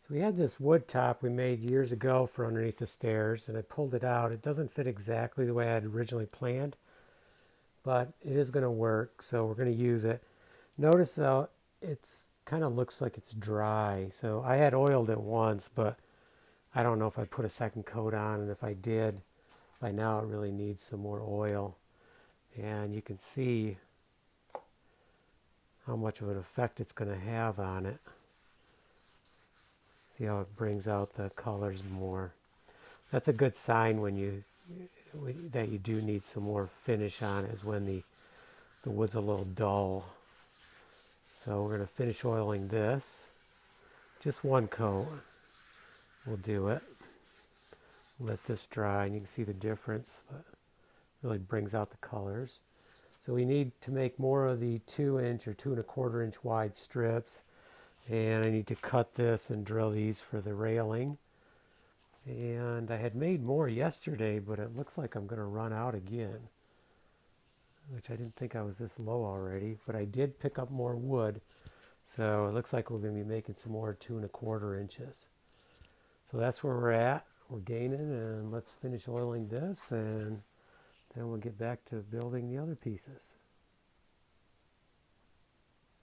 So we had this wood top we made years ago for underneath the stairs, and I pulled it out. It doesn't fit exactly the way I had originally planned, but it is going to work, so we're going to use it. Notice though, it's kind of looks like it's dry. So I had oiled it once, but I don't know if I put a second coat on, and if I did, by now it really needs some more oil. And you can see how much of an effect it's going to have on it. See how it brings out the colors more. That's a good sign that you do need some more finish on it, is when the wood's a little dull. So we're going to finish oiling this. Just one coat will do it. Let this dry and you can see the difference. But it really brings out the colors. So we need to make more of the 2-inch or 2 1/4 inch wide strips. And I need to cut this and drill these for the railing. And I had made more yesterday, but it looks like I'm going to run out again, which I didn't think I was this low already. But I did pick up more wood, so it looks like we're going to be making some more 2 1/4 inches. So that's where we're at. We're gaining, and let's finish oiling this, and then we'll get back to building the other pieces.